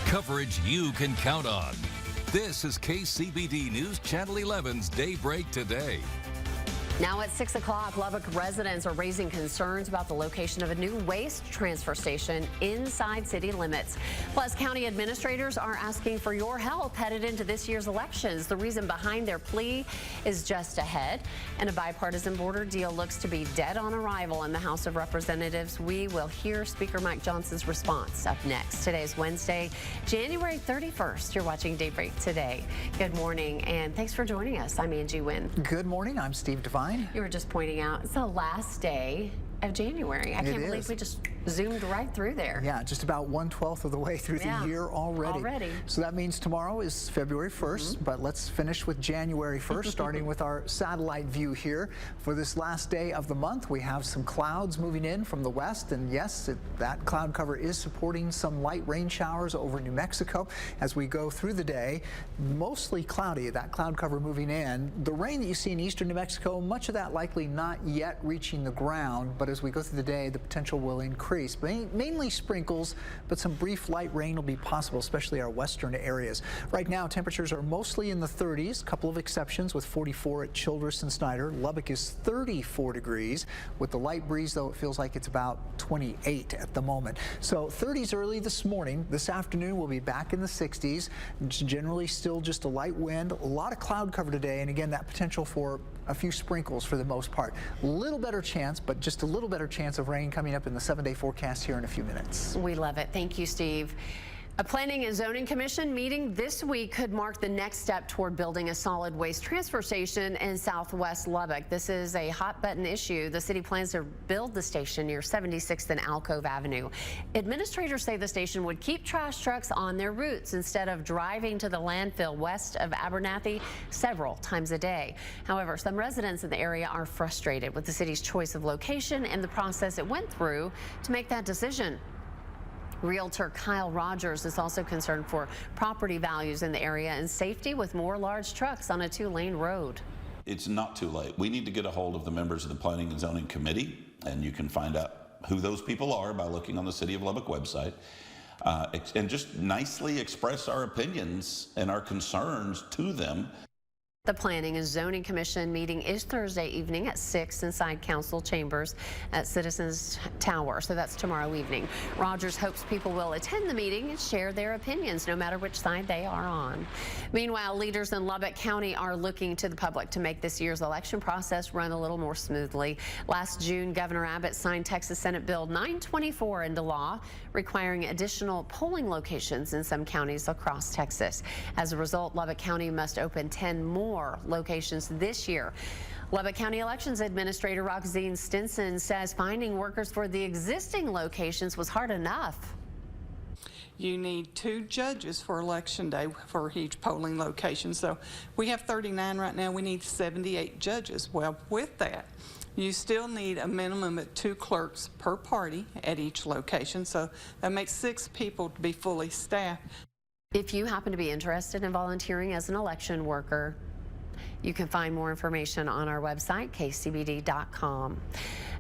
Coverage you can count on. This is KCBD News Channel 11's Daybreak Today. Now at 6 o'clock, Lubbock residents are raising concerns about the location of a new waste transfer station inside city limits. Plus, county administrators are asking for your help headed into this year's elections. The reason behind their plea is just ahead, and a bipartisan border deal looks to be dead on arrival in the House of Representatives. We will hear Speaker Mike Johnson's response up next. Today is Wednesday, January 31st. You're watching Daybreak Today. Good morning, and thanks for joining us. I'm Angie Wynn. Good morning. I'm Steve Devine. You were just pointing out it's the last day of January. I can't believe we just zoomed right through there. Yeah, just about 1/12 of the way through the year already. So that means tomorrow is February 1st, but let's finish with January 1st, starting with our satellite view here. For this last day of the month, we have some clouds moving in from the west, and yes, that cloud cover is supporting some light rain showers over New Mexico as we go through the day. Mostly cloudy, that cloud cover moving in. The rain that you see in eastern New Mexico, much of that likely not yet reaching the ground, but as we go through the day, the potential will increase. Mainly sprinkles, but some brief light rain will be possible, especially our western areas. Right now, temperatures are mostly in the 30s, a couple of exceptions with 44 at Childress and Snyder. Lubbock is 34 degrees. With the light breeze, though, it feels like it's about 28 at the moment. So 30s early this morning. This afternoon, we'll be back in the 60s. It's generally still just a light wind. A lot of cloud cover today, and again, that potential for a few sprinkles for the most part. A little better chance, but just a little better chance of rain coming up in the 7-day forecast here in a few minutes. We love it. Thank you, Steve. A Planning and Zoning Commission meeting this week could mark the next step toward building a solid waste transfer station in southwest Lubbock. This is a hot button issue. The city plans to build the station near 76th and Alcove Avenue. Administrators say the station would keep trash trucks on their routes instead of driving to the landfill west of Abernathy several times a day. However, some residents in the area are frustrated with the city's choice of location and the process it went through to make that decision. Realtor Kyle Rogers is also concerned for property values in the area and safety with more large trucks on a 2-lane road. It's not too late. We need to get a hold of the members of the Planning and Zoning Committee, and you can find out who those people are by looking on the City of Lubbock website, and just nicely express our opinions and our concerns to them. The Planning and Zoning Commission meeting is Thursday evening at 6 inside Council Chambers at Citizens Tower. So that's tomorrow evening. Rogers hopes people will attend the meeting and share their opinions, no matter which side they are on. Meanwhile, leaders in Lubbock County are looking to the public to make this year's election process run a little more smoothly. Last June, Governor Abbott signed Texas Senate Bill 924 into law, requiring additional polling locations in some counties across Texas. As a result, Lubbock County must open 10 more locations this year. Lubbock County Elections Administrator Roxanne Stinson says finding workers for the existing locations was hard enough. You need 2 judges for election day for each polling location. So we have 39 right now. We need 78 judges. Well, with that, you still need a minimum of 2 clerks per party at each location. So that makes 6 people to be fully staffed. If you happen to be interested in volunteering as an election worker, you can find more information on our website, kcbd.com.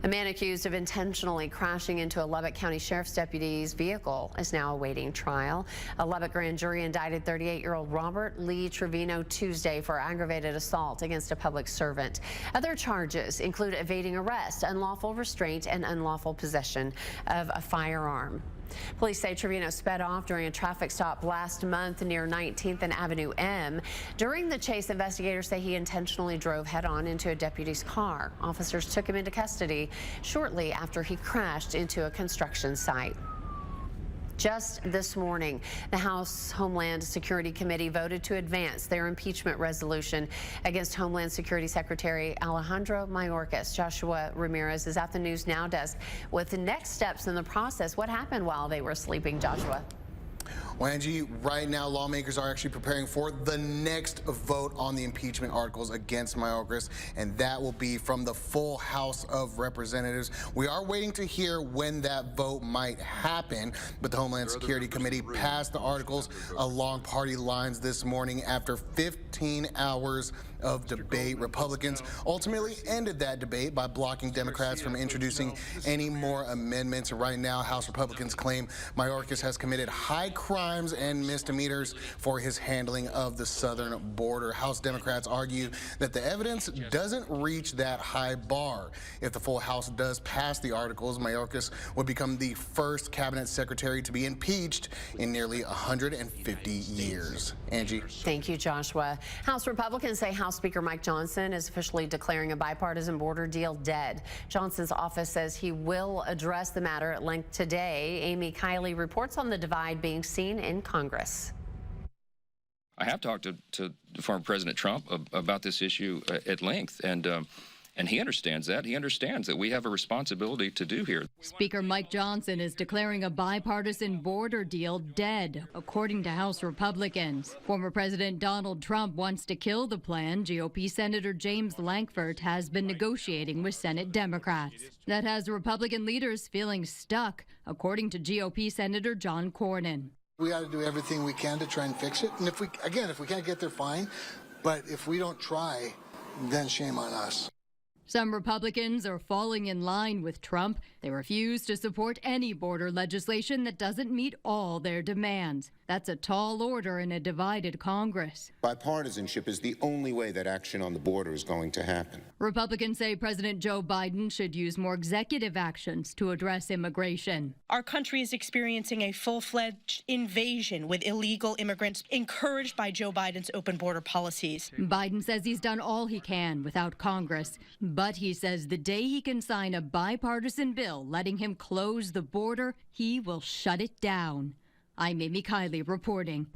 A man accused of intentionally crashing into a Lubbock County Sheriff's deputy's vehicle is now awaiting trial. A Lubbock grand jury indicted 38-year-old Robert Lee Trevino Tuesday for aggravated assault against a public servant. Other charges include evading arrest, unlawful restraint, and unlawful possession of a firearm. Police say Trevino sped off during a traffic stop last month near 19th and Avenue M. During the chase, investigators say he intentionally drove head-on into a deputy's car. Officers took him into custody shortly after he crashed into a construction site. Just this morning, the House Homeland Security Committee voted to advance their impeachment resolution against Homeland Security Secretary Alejandro Mayorkas. Joshua Ramirez is at the News Now desk with the next steps in the process. What happened while they were sleeping, Joshua? Well, Angie, right now lawmakers are actually preparing for the next vote on the impeachment articles against Mayorkas, and that will be from the full House of Representatives. We are waiting to hear when that vote might happen, but the Homeland Security Committee passed the articles along party lines this morning after 15 hours of debate. Republicans ultimately ended that debate by blocking Democrats from introducing any more amendments. Right now, House Republicans claim Mayorkas has committed high crimes and misdemeanors for his handling of the southern border. House Democrats argue that the evidence doesn't reach that high bar. If the full House does pass the articles, Mayorkas would become the first cabinet secretary to be impeached in nearly 150 years. Angie. Thank you, Joshua. House Republicans say House Speaker Mike Johnson is officially declaring a bipartisan border deal dead. Johnson's office says he will address the matter at length today. Amy Kiley reports on the divide being seen in Congress. I have talked to former President Trump about this issue at length, and he understands that. He understands that we have a responsibility to do here. Speaker Mike Johnson is declaring a bipartisan border deal dead, according to House Republicans. Former President Donald Trump wants to kill the plan. GOP Senator James Lankford has been negotiating with Senate Democrats. That has Republican leaders feeling stuck, according to GOP Senator John Cornyn. We got to do everything we can to try and fix it. And if we can't get there, fine. But if we don't try, then shame on us. Some Republicans are falling in line with Trump. They refuse to support any border legislation that doesn't meet all their demands. That's a tall order in a divided Congress. Bipartisanship is the only way that action on the border is going to happen. Republicans say President Joe Biden should use more executive actions to address immigration. Our country is experiencing a full-fledged invasion with illegal immigrants encouraged by Joe Biden's open border policies. Biden says he's done all he can without Congress, but he says the day he can sign a bipartisan bill letting him close the border, he will shut it down. I'm Amy Kiley reporting.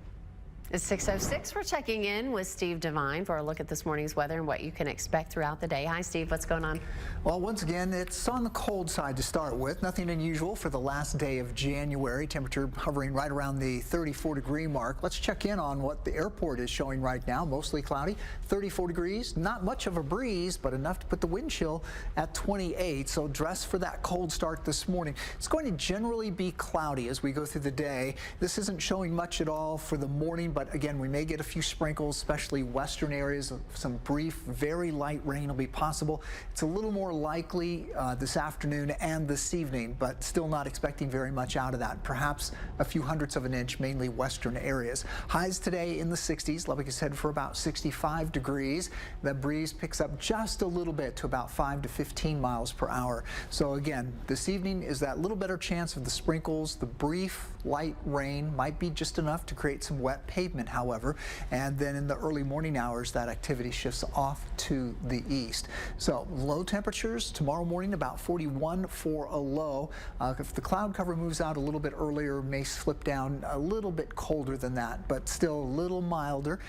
It's 6:06. We're checking in with Steve Devine for a look at this morning's weather and what you can expect throughout the day. Hi, Steve. What's going on? Well, once again, it's on the cold side to start with. Nothing unusual for the last day of January. Temperature hovering right around the 34-degree mark. Let's check in on what the airport is showing right now. Mostly cloudy, 34 degrees. Not much of a breeze, but enough to put the wind chill at 28. So dress for that cold start this morning. It's going to generally be cloudy as we go through the day. This isn't showing much at all for the morning, but again, we may get a few sprinkles, especially western areas. Some brief, very light rain will be possible. It's a little more likely this afternoon and this evening, but still not expecting very much out of that. Perhaps a few hundredths of an inch, mainly western areas. Highs today in the 60s. Lubbock is headed for about 65 degrees. The breeze picks up just a little bit to about 5 to 15 miles per hour. So again, this evening is that little better chance of the sprinkles. The brief light rain might be just enough to create some wet pavement, however, and then in the early morning hours that activity shifts off to the east. So low temperatures tomorrow morning, about 41 for a low. If the cloud cover moves out a little bit earlier, may slip down a little bit colder than that, but still a little milder.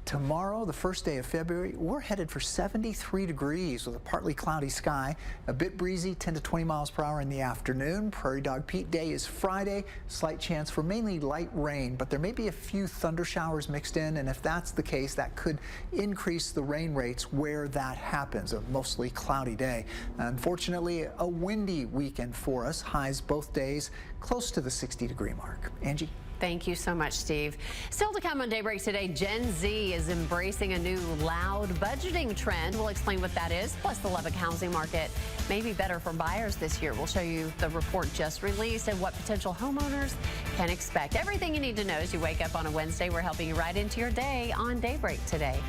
Tomorrow, the first day of February, we're headed for 73 degrees with a partly cloudy sky, a bit breezy, 10 to 20 miles per hour in the afternoon. Prairie Dog Pete Day is Friday. Slight chance for mainly light rain, but there may be a few thunder showers mixed in, and if that's the case, that could increase the rain rates where that happens. A mostly cloudy day. Unfortunately, a windy weekend for us. Highs both days close to the 60-degree mark. Angie? Thank you so much, Steve. Still to come on Daybreak today, Gen Z is embracing a new loud budgeting trend. We'll explain what that is. Plus, the Lubbock housing market may be better for buyers this year. We'll show you the report just released and what potential homeowners can expect. Everything you need to know as you wake up on a Wednesday. We're helping you right into your day on Daybreak today.